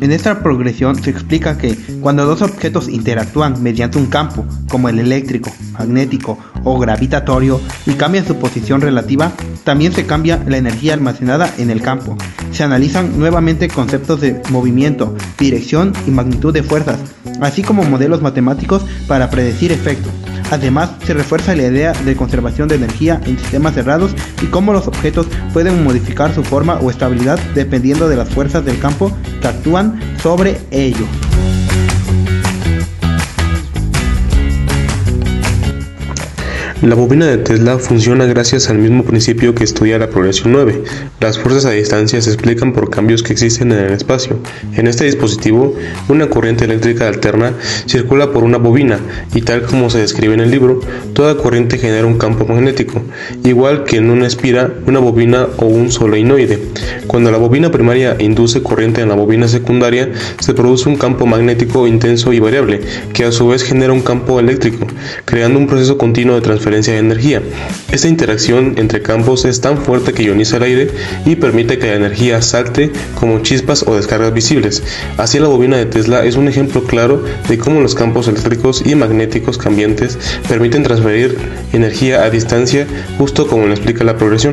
En esta progresión se explica que cuando dos objetos interactúan mediante un campo, como el eléctrico, magnético o gravitatorio, y cambian su posición relativa, también se cambia la energía almacenada en el campo. Se analizan nuevamente conceptos de movimiento, dirección y magnitud de fuerzas, así como modelos matemáticos para predecir efectos. Además, se refuerza la idea de conservación de energía en sistemas cerrados y cómo los objetos pueden modificar su forma o estabilidad dependiendo de las fuerzas del campo que actúan sobre ellos. La bobina de Tesla funciona gracias al mismo principio que estudia la progresión 9. Las fuerzas a distancia se explican por cambios que existen en el espacio. En este dispositivo, una corriente eléctrica alterna circula por una bobina y, tal como se describe en el libro, toda corriente genera un campo magnético, igual que en una espira, una bobina o un solenoide. Cuando la bobina primaria induce corriente en la bobina secundaria, se produce un campo magnético intenso y variable, que a su vez genera un campo eléctrico, creando un proceso continuo de transferencia de energía. Esta interacción entre campos es tan fuerte que ioniza el aire y permite que la energía salte como chispas o descargas visibles. Así, la bobina de Tesla es un ejemplo claro de cómo los campos eléctricos y magnéticos cambiantes permiten transferir energía a distancia, justo como lo explica la progresión.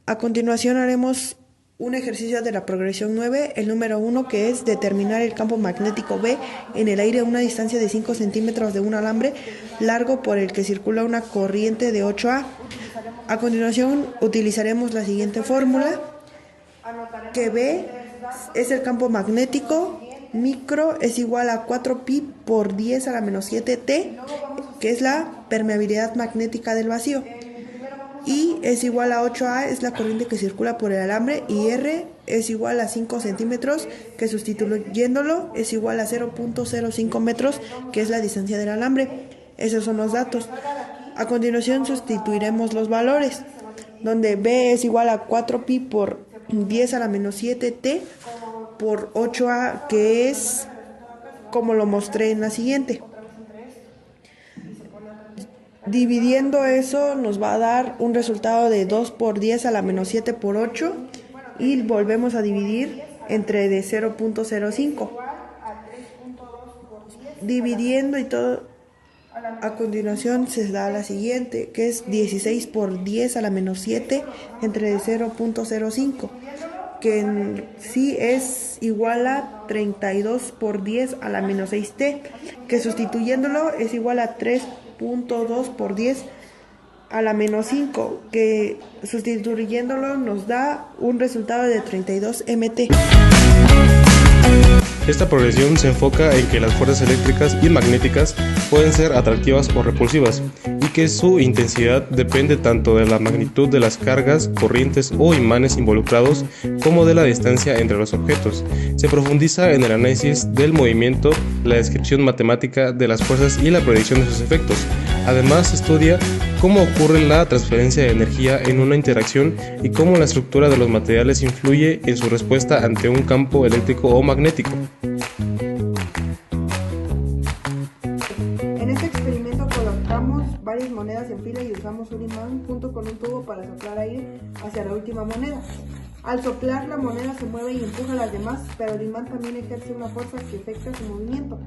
A continuación haremos un ejercicio de la progresión 9, el número 1, que es determinar el campo magnético B en el aire a una distancia de 5 centímetros de un alambre largo por el que circula una corriente de 8A. A continuación utilizaremos la siguiente fórmula, que B es el campo magnético, micro es igual a 4pi por 10 a la menos 7t, que es la permeabilidad magnética del vacío. I es igual a 8A, es la corriente que circula por el alambre, y R es igual a 5 centímetros, que sustituyéndolo es igual a 0.05 metros, que es la distancia del alambre. Esos son los datos. A continuación sustituiremos los valores, donde B es igual a 4pi por 10 a la menos 7t por 8A, que es como lo mostré en la siguiente. Dividiendo eso nos va a dar un resultado de 2 por 10 a la menos 7 por 8 y volvemos a dividir entre de 0.05. Dividiendo y todo, a continuación se da la siguiente, que es 16 por 10 a la menos 7 entre de 0.05, que en sí es igual a 32 por 10 a la menos 6t, que sustituyéndolo es igual a 3.2 por 10 a la menos 5, que sustituyéndolo nos da un resultado de 32 mt. Esta progresión se enfoca en que las fuerzas eléctricas y magnéticas pueden ser atractivas o repulsivas y que su intensidad depende tanto de la magnitud de las cargas, corrientes o imanes involucrados como de la distancia entre los objetos. Se profundiza en el análisis del movimiento, la descripción matemática de las fuerzas y la predicción de sus efectos. Además, se estudia cómo ocurre la transferencia de energía en una interacción y cómo la estructura de los materiales influye en su respuesta ante un campo eléctrico o magnético. En este experimento colocamos varias monedas en fila y usamos un imán junto con un tubo para soplar aire hacia la última moneda. Al soplar, la moneda se mueve y empuja a las demás, pero el imán también ejerce una fuerza que afecta su movimiento.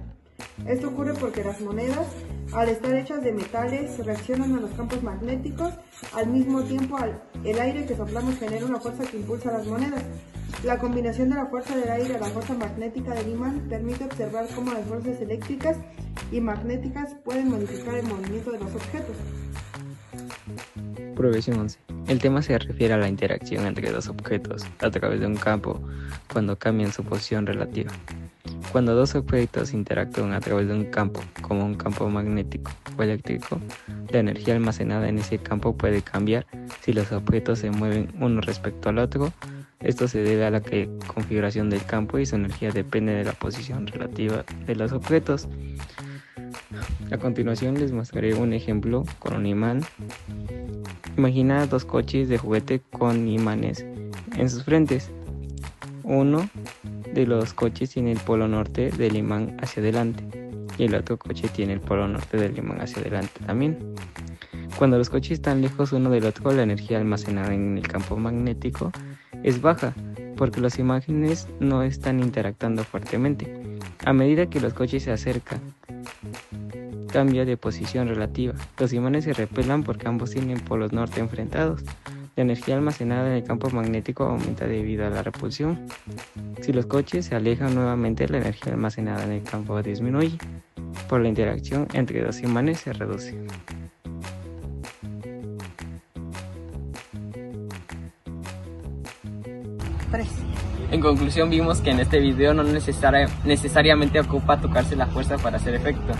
Esto ocurre porque las monedas, al estar hechas de metales, reaccionan a los campos magnéticos. Al mismo tiempo, el aire que soplamos genera una fuerza que impulsa a las monedas. La combinación de la fuerza del aire a la fuerza magnética del imán permite observar cómo las fuerzas eléctricas y magnéticas pueden modificar el movimiento de los objetos. Progresión 11. El tema se refiere a la interacción entre dos objetos a través de un campo cuando cambian su posición relativa. Cuando dos objetos interactúan a través de un campo, como un campo magnético o eléctrico, la energía almacenada en ese campo puede cambiar si los objetos se mueven uno respecto al otro. Esto se debe a la configuración del campo y su energía depende de la posición relativa de los objetos. A continuación les mostraré un ejemplo con un imán. Imagina dos coches de juguete con imanes en sus frentes. Uno de los coches tiene el polo norte del imán hacia adelante y el otro coche tiene el polo norte del imán hacia adelante también. Cuando los coches están lejos uno del otro, la energía almacenada en el campo magnético es baja, porque los imanes no están interactuando fuertemente. A medida que los coches se acercan, cambia de posición relativa. Los imanes se repelan porque ambos tienen polos norte enfrentados. La energía almacenada en el campo magnético aumenta debido a la repulsión. Si los coches se alejan nuevamente, la energía almacenada en el campo disminuye. Por la interacción entre dos imanes se reduce. En conclusión, vimos que en este video no necesariamente ocupa tocarse la fuerza para hacer efecto.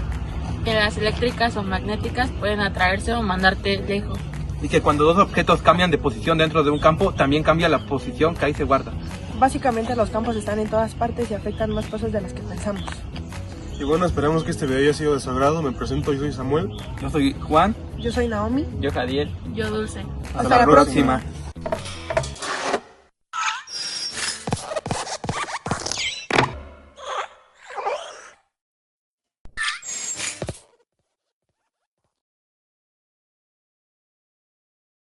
Que las eléctricas o magnéticas pueden atraerse o mandarte lejos. Y que cuando dos objetos cambian de posición dentro de un campo, también cambia la posición que ahí se guarda. Básicamente los campos están en todas partes y afectan más cosas de las que pensamos. Y bueno, esperamos que este video haya sido de su agrado. Me presento, yo soy Samuel. Yo soy Juan. Yo soy Naomi. Yo, Jadiel. Yo, Dulce. Hasta la próxima.